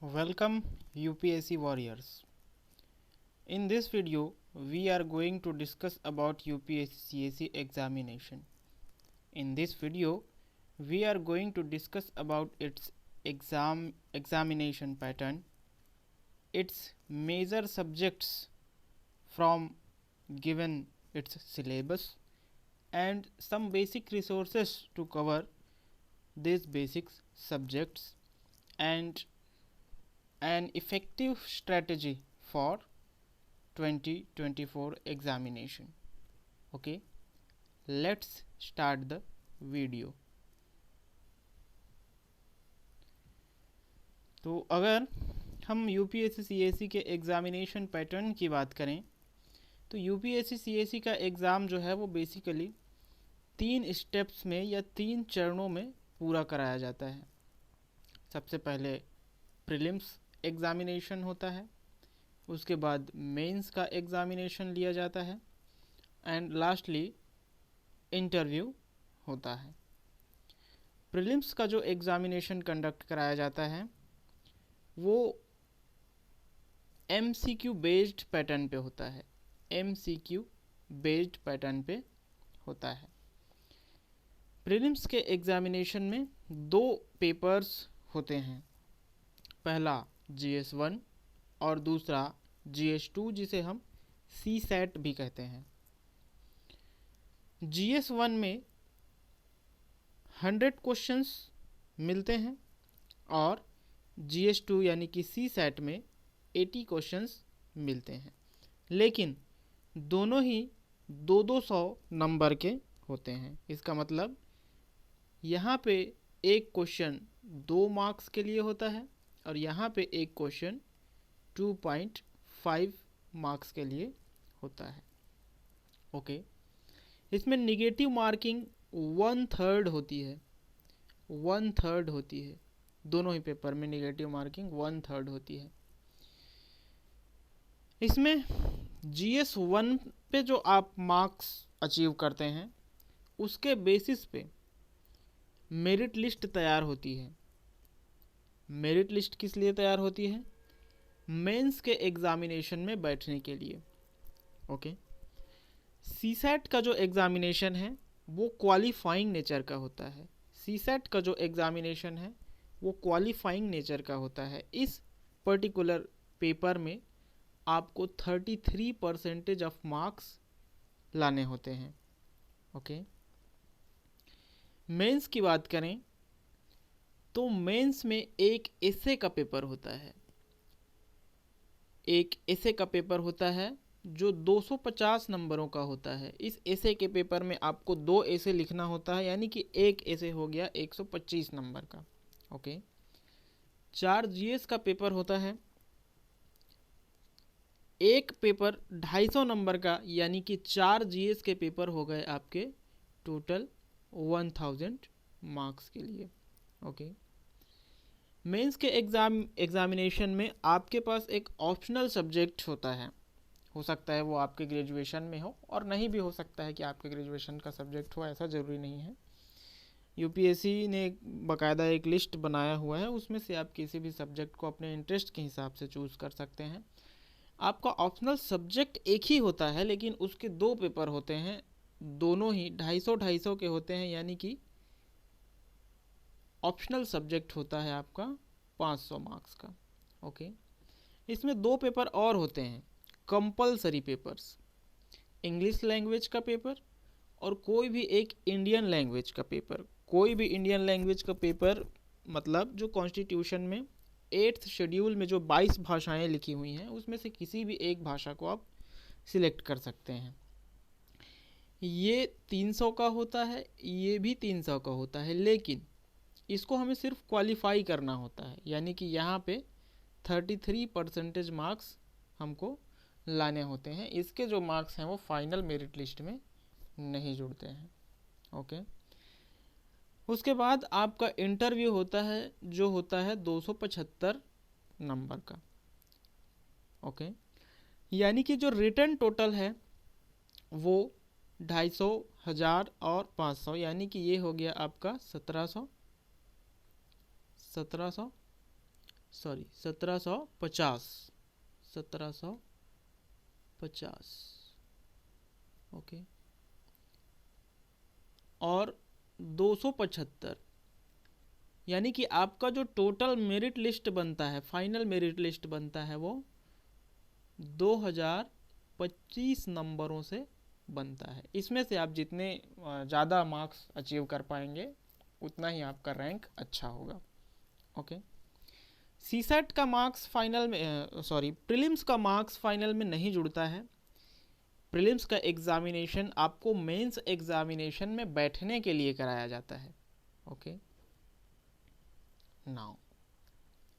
Welcome UPSC warriors. In this video we are going to discuss about UPSC CAC examination. In this video we are going to discuss about its examination pattern, its major subjects from given its syllabus, and some basic resources to cover these basic subjects, and an effective strategy for 2024 examination. Okay, let's start the video. तो अगर हम UPSC CSC के examination pattern की बात करें तो UPSC CSC का exam जो है वो बेसिकली 3 स्टेप्स में या 3 चरणों में पूरा कराया जाता है. सबसे पहले प्रीलिम्स एग्ज़ामिनेशन होता है, उसके बाद मेंस का एग्ज़ामिनेशन लिया जाता है, एंड लास्टली इंटरव्यू होता है. प्रीलिम्स का जो एग्ज़ामिनेशन कंडक्ट कराया जाता है वो एमसीक्यू बेस्ड पैटर्न पे होता है. एमसीक्यू बेस्ड पैटर्न पे होता है. प्रीलिम्स के एग्ज़ामिनेशन में 2 पेपर्स होते हैं. पहला GS1 और दूसरा GS2 जिसे हम CSAT भी कहते हैं. GS1 में 100 क्वेश्चंस मिलते हैं और GS2 यानी कि CSAT में 80 क्वेश्चंस मिलते हैं, लेकिन दोनों ही 200 नंबर के होते हैं. इसका मतलब यहाँ पे एक क्वेश्चन 2 मार्क्स के लिए होता है और यहाँ पे एक क्वेश्चन 2.5 मार्क्स के लिए होता है. ओके, इसमें निगेटिव मार्किंग 1/3 होती है. 1/3 होती है. दोनों ही पेपर में निगेटिव मार्किंग 1/3 होती है. इसमें GS1 पे जो आप मार्क्स अचीव करते हैं उसके बेसिस पे मेरिट लिस्ट तैयार होती है. मेरिट लिस्ट किस लिए तैयार होती है? मेंस के एग्ज़ामिनेशन में बैठने के लिए. ओके, CSAT का जो एग्ज़ामिनेशन है वो क्वालिफाइंग नेचर का होता है. CSAT का जो एग्ज़ामिनेशन है वो क्वालिफाइंग नेचर का होता है. इस पर्टिकुलर पेपर में आपको 33% ऑफ मार्क्स लाने होते हैं. ओके, मेंस की बात करें तो मेंस में एक एसे का पेपर होता है. एक एसे का पेपर होता है जो 250 नंबरों का होता है. इस एसे के पेपर में आपको 2 एसे लिखना होता है, यानी कि एक एसे हो गया 125 नंबर का. ओके, 4 जीएस का पेपर होता है. एक पेपर 250 नंबर का, यानी कि 4 जीएस के पेपर हो गए आपके टोटल 1000 मार्क्स के लिए. ओके, मेंस के एग्ज़ामिनेशन में आपके पास एक ऑप्शनल सब्जेक्ट होता है. हो सकता है वो आपके ग्रेजुएशन में हो और नहीं भी हो सकता है कि आपके ग्रेजुएशन का सब्जेक्ट हो, ऐसा ज़रूरी नहीं है. यूपीएससी ने बाकायदा एक लिस्ट बनाया हुआ है, उसमें से आप किसी भी सब्जेक्ट को अपने इंटरेस्ट के हिसाब से चूज़ कर सकते हैं. आपका ऑप्शनल सब्जेक्ट एक ही होता है लेकिन उसके 2 पेपर होते हैं. दोनों ही 250 के होते हैं, यानी कि ऑप्शनल सब्जेक्ट होता है आपका 500 मार्क्स का. ओके, इसमें 2 पेपर और होते हैं कंपलसरी पेपर्स. इंग्लिश लैंग्वेज का पेपर और कोई भी एक इंडियन लैंग्वेज का पेपर. कोई भी इंडियन लैंग्वेज का पेपर मतलब जो कॉन्स्टिट्यूशन में 8th शेड्यूल में जो 22 भाषाएं लिखी हुई हैं उसमें से किसी भी एक भाषा को आप सिलेक्ट कर सकते हैं. ये 300 का होता है, ये भी 300 का होता है, लेकिन इसको हमें सिर्फ क्वालिफाई करना होता है, यानी कि यहाँ पे 33% मार्क्स हमको लाने होते हैं. इसके जो मार्क्स हैं वो फाइनल मेरिट लिस्ट में नहीं जुड़ते हैं. ओके, उसके बाद आपका इंटरव्यू होता है जो होता है 275 नंबर का. ओके, यानी कि जो रिटर्न टोटल है वो 250, 1000 और 500, यानी कि ये हो गया आपका 1700 सॉरी 1750, 1750, ओके। और 275, यानी कि आपका जो टोटल मेरिट लिस्ट बनता है, फाइनल मेरिट लिस्ट बनता है, वो 2025 नंबरों से बनता है। इसमें से आप जितने ज़्यादा मार्क्स अचीव कर पाएंगे उतना ही आपका रैंक अच्छा होगा, ओके। सीसेट का मार्क्स फाइनल में प्रीलिम्स का मार्क्स फाइनल में नहीं जुड़ता है। प्रीलिम्स का एग्जामिनेशन आपको मेंस एग्जामिनेशन में बैठने के लिए कराया जाता है, okay. Now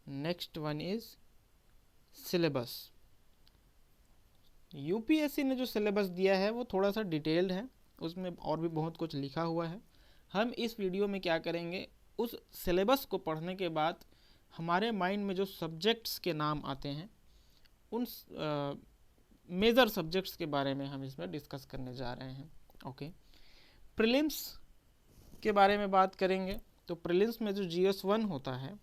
next one is syllabus. UPSC ने जो सिलेबस दिया है वो थोड़ा सा डिटेल्ड है, उसमें और भी बहुत कुछ लिखा हुआ है। हम इस वीडियो में क्या करेंगे, उस सिलेबस को पढ़ने के बाद हमारे माइंड में जो सब्जेक्ट्स के नाम आते हैं उन मेजर सब्जेक्ट्स के बारे में हम इसमें डिस्कस करने जा रहे हैं, ओके। प्रीलिम्स के बारे में बात करेंगे तो प्रीलिम्स में जो GS1 होता है,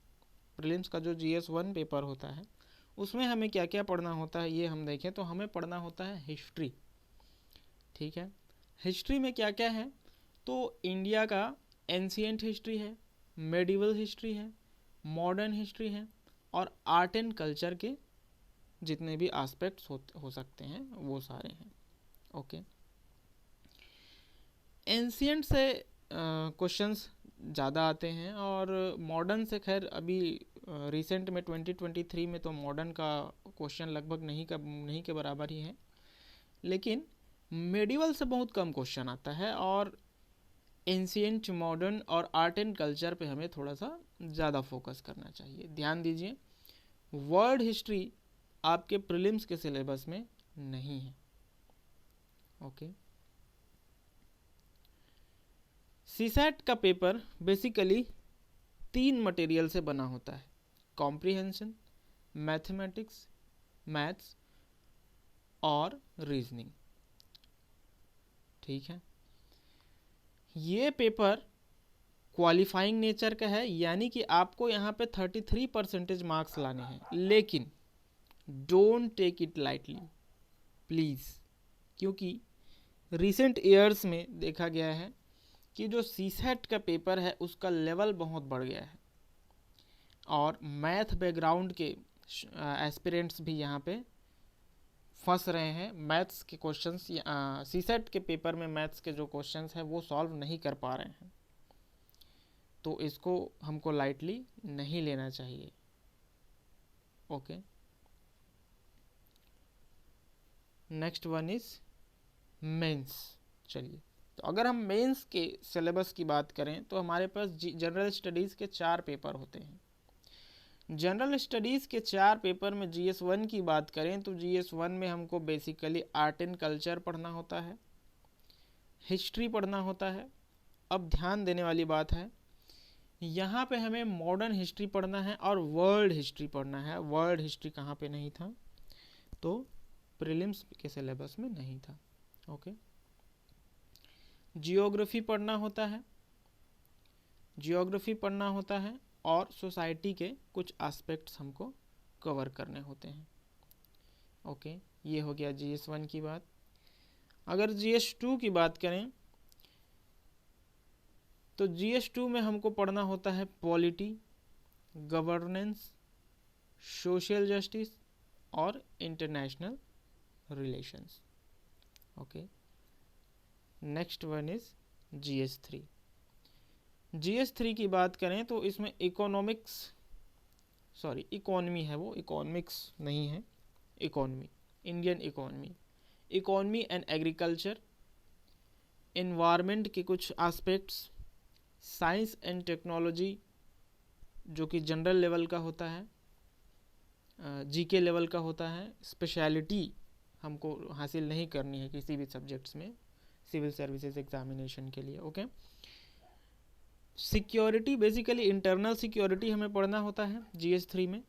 प्रीलिम्स का जो GS1 पेपर होता है, उसमें हमें क्या क्या पढ़ना होता है ये हम देखें तो हमें पढ़ना होता है हिस्ट्री, ठीक है। हिस्ट्री में क्या क्या है, तो इंडिया का एंशिएंट हिस्ट्री है, मेडिवल हिस्ट्री है, मॉडर्न हिस्ट्री है, और आर्ट एंड कल्चर के जितने भी एस्पेक्ट्स हो सकते हैं वो सारे हैं, ओके। एंशिएंट से क्वेश्चंस ज़्यादा आते हैं, और मॉडर्न से खैर अभी रिसेंट में 2023 में तो मॉडर्न का क्वेश्चन लगभग नहीं के बराबर ही है, लेकिन मेडिवल से बहुत कम क्वेश्चन आता है, और एंशिएंट, मॉडर्न और आर्ट एंड कल्चर पे हमें थोड़ा सा ज़्यादा फोकस करना चाहिए। ध्यान दीजिए, वर्ल्ड हिस्ट्री आपके प्रीलिम्स के सिलेबस में नहीं है, ओके। सीसेट का पेपर बेसिकली 3 मटेरियल से बना होता है, कॉम्प्रिहेंशन, मैथमेटिक्स, मैथ्स और रीजनिंग, ठीक है। ये पेपर क्वालिफाइंग नेचर का है, यानी कि आपको यहाँ पे 33% मार्क्स लाने हैं, लेकिन don't take it lightly please, क्योंकि रिसेंट ईयर्स में देखा गया है कि जो सीसेट का पेपर है उसका लेवल बहुत बढ़ गया है, और मैथ बैकग्राउंड के एस्पिरेंट्स भी यहाँ पे फंस रहे हैं। मैथ्स के क्वेश्चंस सीसेट के पेपर में मैथ्स के जो क्वेश्चंस हैं वो सॉल्व नहीं कर पा रहे हैं, तो इसको हमको लाइटली नहीं लेना चाहिए, okay. Next one is mains. चलिए, तो अगर हम मेंस के सिलेबस की बात करें तो हमारे पास जनरल स्टडीज़ के 4 पेपर होते हैं। जनरल स्टडीज़ के 4 पेपर में GS1 की बात करें तो GS1 में हमको बेसिकली आर्ट एंड कल्चर पढ़ना होता है, हिस्ट्री पढ़ना होता है। अब ध्यान देने वाली बात है, यहाँ पे हमें मॉडर्न हिस्ट्री पढ़ना है और वर्ल्ड हिस्ट्री पढ़ना है। वर्ल्ड हिस्ट्री कहाँ पे नहीं था, तो प्रीलिम्स के सिलेबस में नहीं था, ओके। जियोग्राफी पढ़ना होता है, जियोग्राफी पढ़ना होता है, और सोसाइटी के कुछ एस्पेक्ट्स हमको कवर करने होते हैं, ओके। ये हो गया GS1 की बात। अगर GS2 की बात करें तो GS2 में हमको पढ़ना होता है पॉलिटी, गवर्नेंस, सोशल जस्टिस और international relations, okay. Next one is GS3। GS3 की बात करें तो इसमें इकोनॉमी है, वो इकोनॉमिक्स नहीं है, economy, Indian economy, economy and agriculture, environment के कुछ एस्पेक्ट्स, साइंस एंड टेक्नोलॉजी जो कि जनरल लेवल का होता है, GK लेवल का होता है। स्पेशलिटी हमको हासिल नहीं करनी है किसी भी सब्जेक्ट्स में सिविल सर्विसेज एग्जामिनेशन के लिए, okay. Security, basically internal security हमें पढ़ना होता है GS3 में,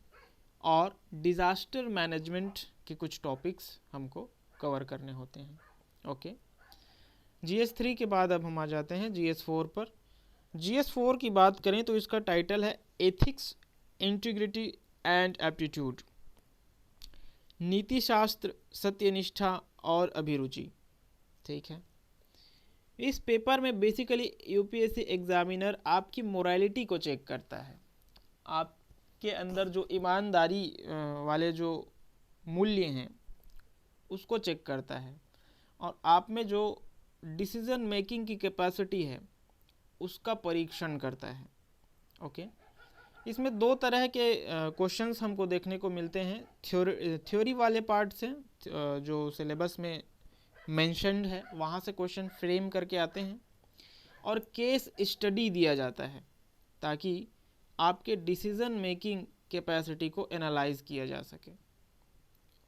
और डिज़ास्टर मैनेजमेंट के कुछ टॉपिक्स हमको कवर करने होते हैं, ओके। GS3 के बाद अब हम आ जाते हैं GS4 पर। GS4 की बात करें तो इसका टाइटल है एथिक्स, इंटीग्रिटी एंड एप्टीट्यूड, नीति शास्त्र, सत्यनिष्ठा और अभिरुचि। ठीक है, इस पेपर में बेसिकली यूपीएससी एग्जामिनर आपकी मोरालिटी को चेक करता है, आपके अंदर जो ईमानदारी वाले जो मूल्य हैं उसको चेक करता है, और आप में जो डिसीजन मेकिंग की कैपेसिटी है उसका परीक्षण करता है। ओके, इसमें दो तरह के क्वेश्चंस हमको देखने को मिलते हैं। थ्योरी वाले पार्ट से जो सिलेबस में मेंशन्ड है वहाँ से क्वेश्चन फ्रेम करके आते हैं, और केस स्टडी दिया जाता है ताकि आपके डिसीजन मेकिंग कैपेसिटी को एनालाइज किया जा सके।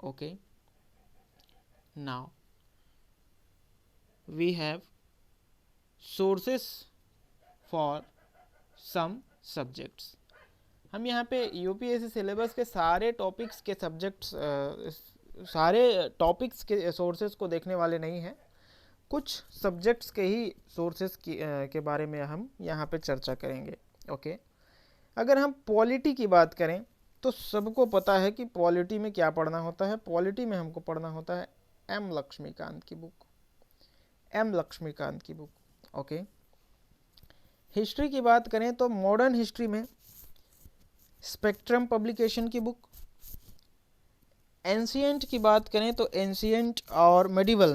Okay, now we have sources for some subjects. हम यहाँ पे यूपीएससी सिलेबस के सारे टॉपिक्स के सारे टॉपिक्स के सोर्सेस को देखने वाले नहीं हैं, कुछ सब्जेक्ट्स के ही सोर्सेस के बारे में हम यहाँ पे चर्चा करेंगे। ओके, अगर हम पॉलिटी की बात करें तो सबको पता है कि पॉलिटी में क्या पढ़ना होता है। पॉलिटी में हमको पढ़ना होता है एम लक्ष्मीकांत की बुक। ओके, हिस्ट्री की बात करें तो मॉडर्न हिस्ट्री में स्पेक्ट्रम पब्लिकेशन की बुक। एंशिएंट की बात करें तो एंशिएंट और मेडिवल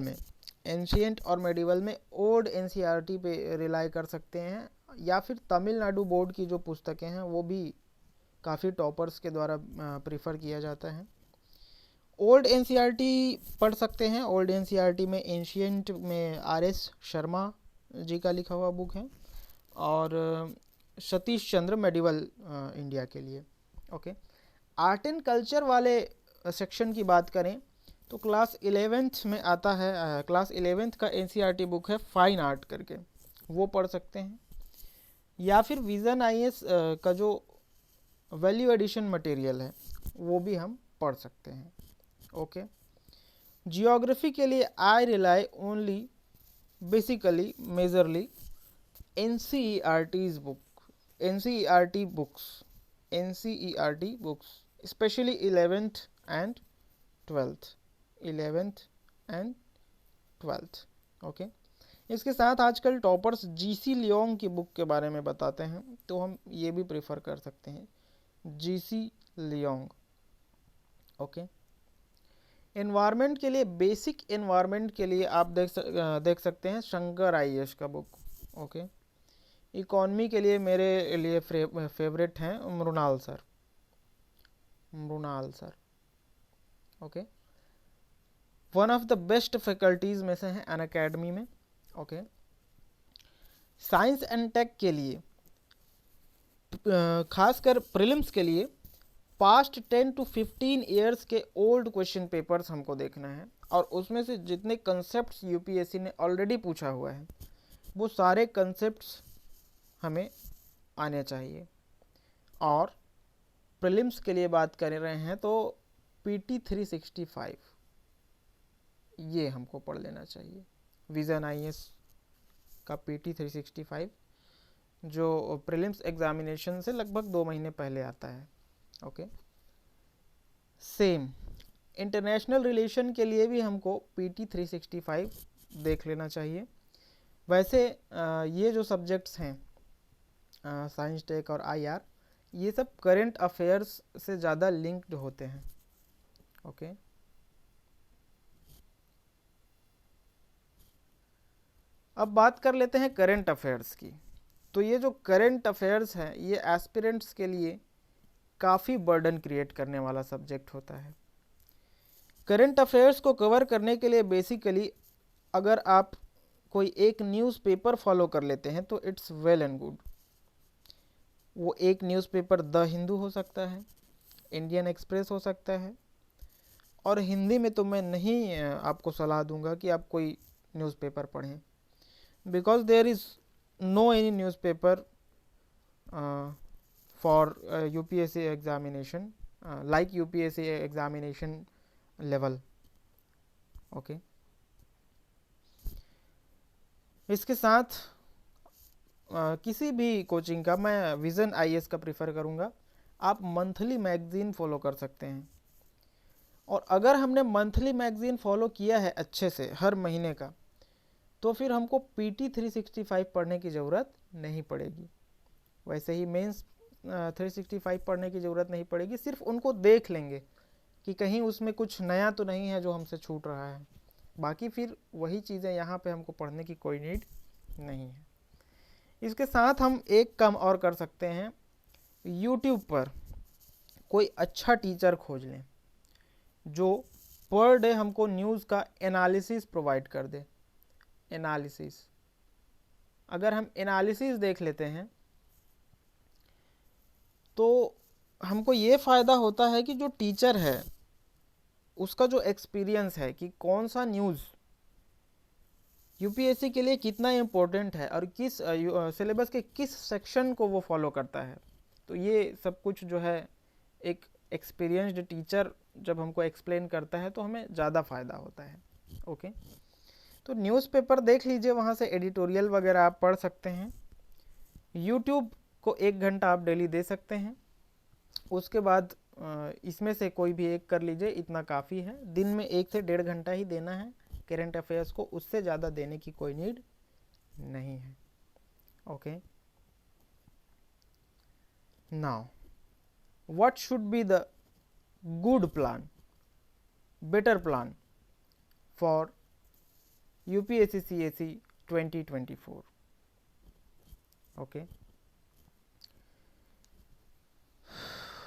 में ओल्ड एनसीईआरटी पे रिलाई कर सकते हैं, या फिर तमिलनाडु बोर्ड की जो पुस्तकें हैं वो भी काफ़ी टॉपर्स के द्वारा प्रीफर किया जाता है। ओल्ड एनसीईआरटी पढ़ सकते हैं। ओल्ड एनसीईआरटी में एंशिएंट में आर.एस. शर्मा जी का लिखा हुआ बुक है, और सतीश चंद्र मेडिवल इंडिया के लिए। ओके, आर्ट एंड कल्चर वाले सेक्शन की बात करें तो क्लास 11th में आता है, क्लास 11th का एनसीईआरटी बुक है फाइन आर्ट करके, वो पढ़ सकते हैं, या फिर विजन आईएएस का जो वैल्यू एडिशन मटेरियल है वो भी हम पढ़ सकते हैं। ओके, जियोग्राफी के लिए I rely only basically majorly NCERT books specially 11th and 12th। Okay, इसके साथ आजकल टॉपर्स जीसी लियोंग की बुक के बारे में बताते हैं, तो हम ये भी प्रेफर कर सकते हैं, जीसी लियोंग। ओके, एनवायरनमेंट के लिए, बेसिक एनवायरनमेंट के लिए आप देख सकते हैं शंकर आईएएस का बुक। ओके, इकोनॉमी के लिए मेरे लिए फेवरेट हैं Mrinal sir. Okay, one of the best faculties में से हैं अनअकैडमी में। ओके, साइंस एंड टेक के लिए खासकर प्रीलिम्स के लिए पास्ट 10 to 15 ईयर्स के ओल्ड क्वेश्चन पेपर्स हमको देखना है, और उसमें से जितने कंसेप्ट्स यूपीएससी ने ऑलरेडी पूछा हुआ है वो सारे कंसेप्ट्स हमें आने चाहिए। और प्रीलिम्स के लिए बात कर रहे हैं तो पीटी 365 ये हमको पढ़ लेना चाहिए, विजन आईएएस का पीटी 365 जो प्रीलिम्स एग्जामिनेशन से लगभग 2 महीने पहले आता है। ओके, सेम इंटरनेशनल रिलेशन के लिए भी हमको पीटी 365 देख लेना चाहिए। वैसे ये जो सब्जेक्ट्स हैं साइंस टेक और आईआर, ये सब करंट अफेयर्स से ज़्यादा लिंक्ड होते हैं। ओके, अब बात कर लेते हैं करंट अफेयर्स की। तो ये जो करंट अफेयर्स हैं ये एस्पिरेंट्स के लिए काफ़ी बर्डन क्रिएट करने वाला सब्जेक्ट होता है। करंट अफेयर्स को कवर करने के लिए बेसिकली अगर आप कोई एक न्यूज़पेपर फॉलो कर लेते हैं तो इट्स वेल एंड गुड। वो एक न्यूज़पेपर द हिंदू हो सकता है, इंडियन एक्सप्रेस हो सकता है, और हिंदी में तो मैं नहीं आपको सलाह दूंगा कि आप कोई न्यूज़पेपर पढ़ें, because there is no any newspaper for UPSC examination like UPSC examination level. Okay, इसके साथ किसी भी कोचिंग का मैं विज़न आईएएस का प्रीफर करूँगा, आप मंथली मैगजीन फॉलो कर सकते हैं। और अगर हमने मंथली मैगजीन फॉलो किया है अच्छे से हर महीने का, तो फिर हमको PT 365 पढ़ने की ज़रूरत नहीं पड़ेगी। वैसे ही मेंस 365 पढ़ने की ज़रूरत नहीं पड़ेगी, सिर्फ उनको देख लेंगे कि कहीं उसमें कुछ नया तो नहीं है जो हमसे छूट रहा है। बाकी फिर वही चीज़ें यहाँ पे हमको पढ़ने की कोई नीड नहीं है। इसके साथ हम एक काम और कर सकते हैं, YouTube पर कोई अच्छा टीचर खोज लें जो पर डे हमको न्यूज़ का एनालिसिस प्रोवाइड कर दे। एनालिसिस, अगर हम एनालिसिस देख लेते हैं तो हमको ये फ़ायदा होता है कि जो टीचर है उसका जो एक्सपीरियंस है कि कौन सा न्यूज़ यूपीएससी के लिए कितना इम्पोर्टेंट है और किस सिलेबस के किस सेक्शन को वो फॉलो करता है, तो ये सब कुछ जो है एक एक्सपीरियंस्ड टीचर जब हमको एक्सप्लेन करता है तो हमें ज़्यादा फ़ायदा होता है। ओके, तो न्यूज़पेपर देख लीजिए, वहाँ से एडिटोरियल वगैरह आप पढ़ सकते हैं। यूट्यूब को 1 घंटा आप डेली दे सकते हैं। उसके बाद इसमें से कोई भी एक कर लीजिए, इतना काफ़ी है। दिन में 1 से 1.5 घंटा ही देना है करेंट अफेयर्स को, उससे ज़्यादा देने की कोई नीड नहीं है। Okay, now what should be the good plan, better plan for UPSC CAC 2024? Okay,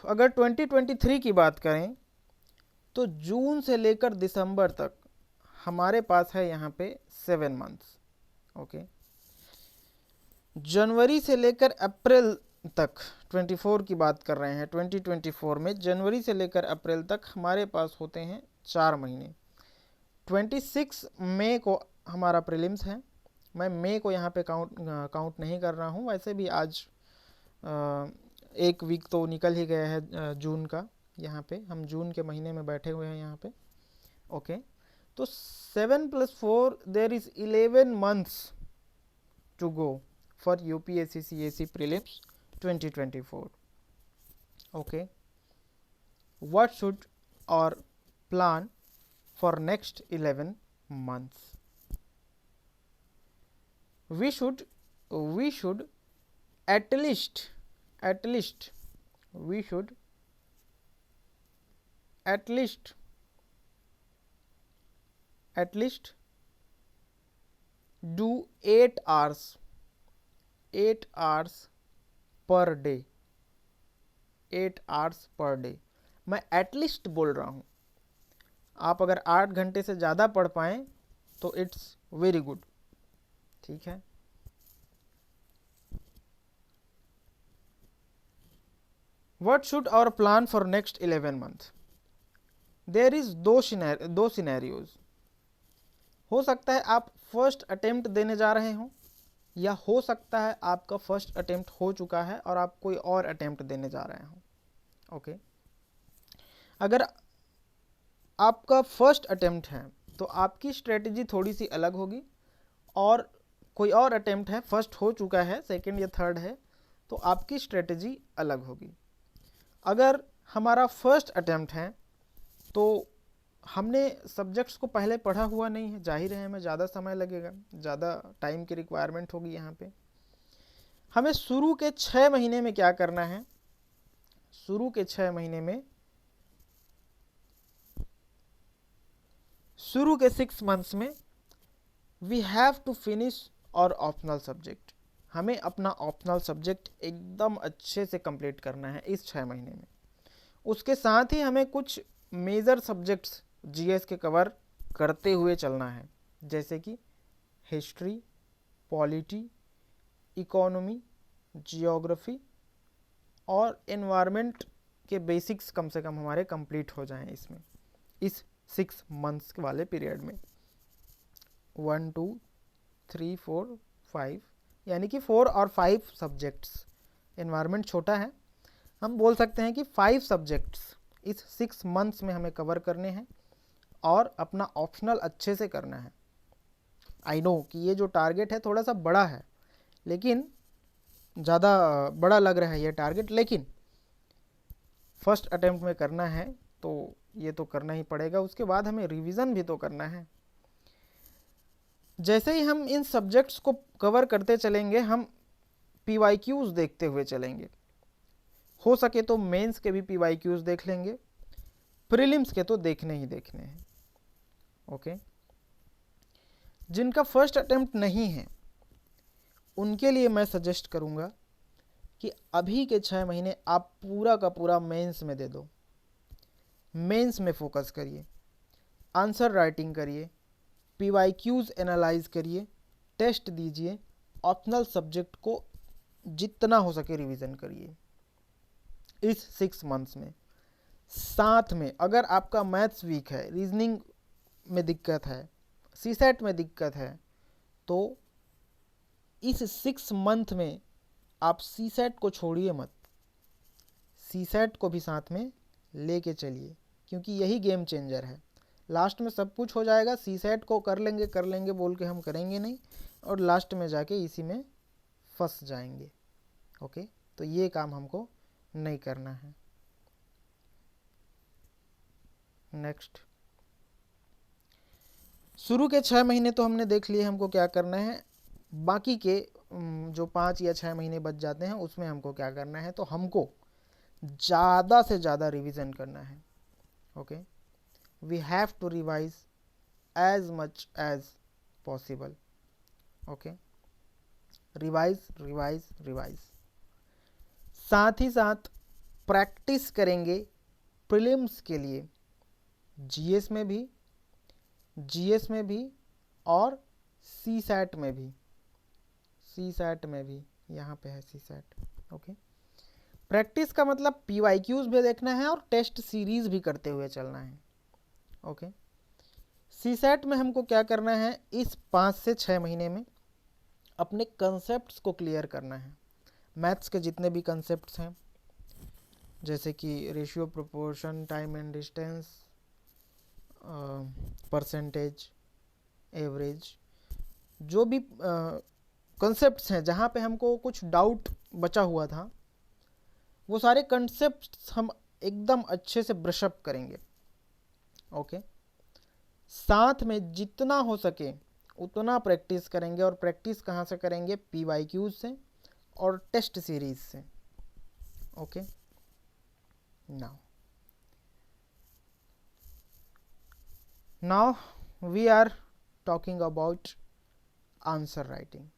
अगर 2023 की बात करें तो जून से लेकर दिसंबर तक हमारे पास है यहाँ पे 7 मंथ्स। ओके, जनवरी से लेकर अप्रैल तक, 24 की बात कर रहे हैं, 2024 में जनवरी से लेकर अप्रैल तक हमारे पास होते हैं 4 महीने। 26 मई को हमारा प्रीलिम्स है। मैं मई को यहाँ पे काउंट नहीं कर रहा हूँ, वैसे भी आज 1 वीक तो निकल ही गया है जून का। यहाँ पे हम जून के महीने में बैठे हुए हैं यहाँ पे। ओके, तो 7 + 4 there is 11 months to go for UPSC CAC prelims 2024. Okay, what should our plan for next 11 months? We should at least we should at least do 8 hours per day. 8 hours per day, मैं at least बोल रहा हूँ। आप अगर 8 घंटे से ज़्यादा पढ़ पाएँ तो इट्स वेरी गुड, ठीक है। What should our plan for next 11 months? There is दो सिनेरियोज। हो सकता है आप फर्स्ट अटेम्प्ट देने जा रहे हो, या हो सकता है आपका फर्स्ट अटेम्प्ट हो चुका है और आप कोई और अटेम्प्ट देने जा रहे हो। ओके, अगर आपका फर्स्ट अटेम्प्ट है तो आपकी स्ट्रेटजी थोड़ी सी अलग होगी, और कोई और अटेम्प्ट है, फर्स्ट हो चुका है, सेकंड या थर्ड है, तो आपकी स्ट्रेटजी अलग होगी। अगर हमारा फर्स्ट अटेम्प्ट है तो हमने सब्जेक्ट्स को पहले पढ़ा हुआ नहीं है, जाहिर है हमें ज़्यादा समय लगेगा, ज़्यादा टाइम की रिक्वायरमेंट होगी। यहाँ पे हमें शुरू के 6 महीने में क्या करना है, शुरू के 6 महीने में, शुरू के 6 मंथ्स में वी हैव टू फिनिश और ऑप्शनल सब्जेक्ट। हमें अपना ऑप्शनल सब्जेक्ट एकदम अच्छे से कंप्लीट करना है इस 6 महीने में। उसके साथ ही हमें कुछ मेजर सब्जेक्ट्स GS के कवर करते हुए चलना है, जैसे कि हिस्ट्री, पॉलिटी, इकोनॉमी, जियोग्राफी और एनवायरनमेंट के बेसिक्स कम से कम हमारे कंप्लीट हो जाएं इसमें, इस 6 मंथ्स वाले पीरियड में। 1 2 3 4 5, यानी कि 4 और 5 सब्जेक्ट्स। एनवायरनमेंट छोटा है, हम बोल सकते हैं कि 5 सब्जेक्ट्स इस 6 मंथ्स में हमें कवर करने हैं और अपना ऑप्शनल अच्छे से करना है। आई नो कि ये जो टारगेट है थोड़ा सा बड़ा है, लेकिन ज़्यादा बड़ा लग रहा है ये टारगेट, लेकिन फर्स्ट अटेम्प्ट में करना है तो ये तो करना ही पड़ेगा, उसके बाद हमें रिवीजन भी तो करना है। जैसे ही हम इन सब्जेक्ट्स को कवर करते चलेंगे हम PYQs देखते हुए चलेंगे। हो सके तो मेंस के भी PYQs देख लेंगे, प्रीलिम्स के तो देखने ही देखने हैं। ओके, जिनका फर्स्ट अटेम्प्ट नहीं है उनके लिए मैं सजेस्ट करूंगा कि अभी के 6 महीने आप पूरा का पूरा मेंस में दे दो। मेंस में फोकस करिए, आंसर राइटिंग करिए, PYQs एनालाइज करिए, टेस्ट दीजिए, ऑप्शनल सब्जेक्ट को जितना हो सके रिवीजन करिए इस 6 मंथ्स में। साथ में अगर आपका मैथ्स वीक है, रीजनिंग में दिक्कत है, CSAT में दिक्कत है, तो इस 6 मंथ में आप CSAT को छोड़िए मत, CSAT को भी साथ में लेके चलिए, क्योंकि यही गेम चेंजर है। लास्ट में सब कुछ हो जाएगा, CSAT को कर लेंगे बोल के हम करेंगे नहीं, और लास्ट में जाके इसी में फंस जाएंगे। ओके, तो ये काम हमको नहीं करना है। नेक्स्ट, शुरू के 6 महीने तो हमने देख लिए हमको क्या करना है। बाकी के जो 5 या 6 महीने बच जाते हैं उसमें हमको क्या करना है, तो हमको ज़्यादा से ज़्यादा रिवीजन करना है। Okay, we have to revise as much as possible. Okay, revise revise revise. साथ ही साथ प्रैक्टिस करेंगे प्रीलिम्स के लिए, GS में भी, GS में भी और CSAT में भी। CSAT में भी यहाँ पे है CSAT। ओके, प्रैक्टिस का मतलब PYQs भी देखना है और टेस्ट सीरीज भी करते हुए चलना है। ओके, CSAT में हमको क्या करना है, इस 5 से 6 महीने में अपने कंसेप्ट्स को क्लियर करना है। मैथ्स के जितने भी कंसेप्ट्स हैं, जैसे कि ratio, proportion, time and distance, percentage, average, जो भी कंसेप्ट्स हैं जहाँ पे हमको कुछ डाउट बचा हुआ था, वो सारे कंसेप्ट्स हम एकदम अच्छे से ब्रशअप करेंगे। ओके, साथ में जितना हो सके उतना प्रैक्टिस करेंगे, और प्रैक्टिस कहाँ से करेंगे, PYQs से और टेस्ट सीरीज से। Okay, now we are talking about answer writing.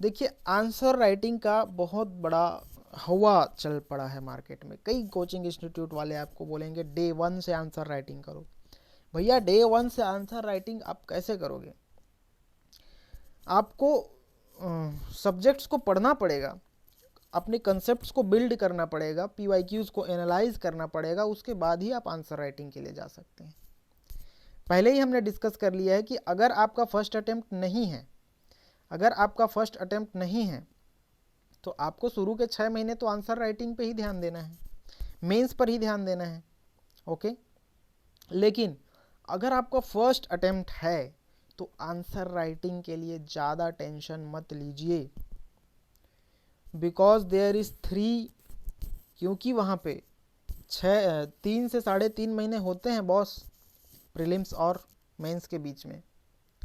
देखिए, आंसर राइटिंग का बहुत बड़ा हवा चल पड़ा है मार्केट में। कई कोचिंग इंस्टीट्यूट वाले आपको बोलेंगे डे 1 से आंसर राइटिंग करो। भैया, डे 1 से आंसर राइटिंग आप कैसे करोगे? आपको सब्जेक्ट्स को पढ़ना पड़ेगा, अपने कंसेप्ट्स को बिल्ड करना पड़ेगा, PYQs को एनालाइज करना पड़ेगा, उसके बाद ही आप आंसर राइटिंग के लिए जा सकते हैं। पहले ही हमने डिस्कस कर लिया है कि अगर आपका फर्स्ट अटेम्प्ट नहीं है, तो आपको शुरू के 6 महीने तो आंसर राइटिंग पे ही ध्यान देना है, मेंस पर ही ध्यान देना है। ओके, लेकिन अगर आपका फर्स्ट अटेम्प्ट है तो आंसर राइटिंग के लिए ज़्यादा टेंशन मत लीजिए, बिकॉज देयर इज 3, क्योंकि वहाँ पे 3 से 3.5 महीने होते हैं बॉस, प्रीलिम्स और मेंस के बीच में।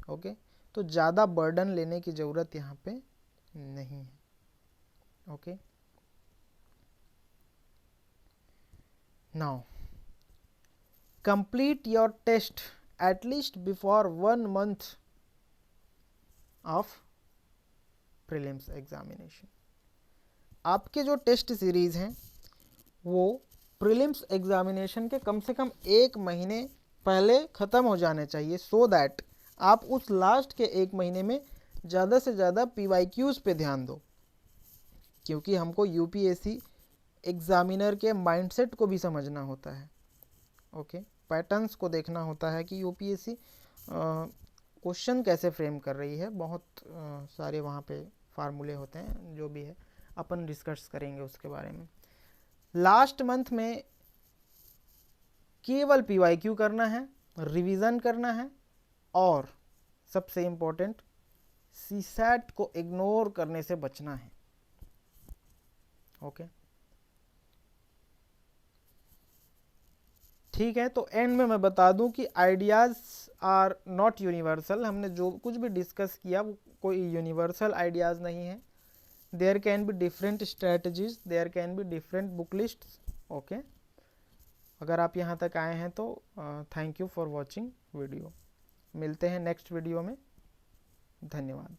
ओके, तो ज़्यादा बर्डन लेने की ज़रूरत यहाँ पे नहीं है। Okay, now complete your test at least before 1 month of prelims examination। आपके जो टेस्ट सीरीज हैं वो प्रीलिम्स एग्जामिनेशन के कम से कम 1 महीने पहले ख़त्म हो जाने चाहिए, सो दैट आप उस लास्ट के 1 महीने में ज़्यादा से ज़्यादा PYQs पे ध्यान दो, क्योंकि हमको UPSC एग्जामिनर के माइंडसेट को भी समझना होता है। ओके, पैटर्न्स को देखना होता है कि UPSC क्वेश्चन कैसे फ्रेम कर रही है। बहुत सारे वहाँ पे फार्मूले होते हैं, जो भी है अपन डिस्कस करेंगे उसके बारे में। लास्ट मंथ में केवल PYQ करना है, रिवीजन करना है, और सबसे इम्पोर्टेंट CSAT को इग्नोर करने से बचना है। ओके, ठीक है, तो एंड में मैं बता दूं कि आइडियाज़ आर नॉट यूनिवर्सल। हमने जो कुछ भी डिस्कस किया वो कोई यूनिवर्सल आइडियाज़ नहीं है। There can be different strategies, there can be different book list. Okay, अगर आप यहाँ तक आए हैं तो thank you for watching video. मिलते हैं नेक्स्ट वीडियो में। धन्यवाद।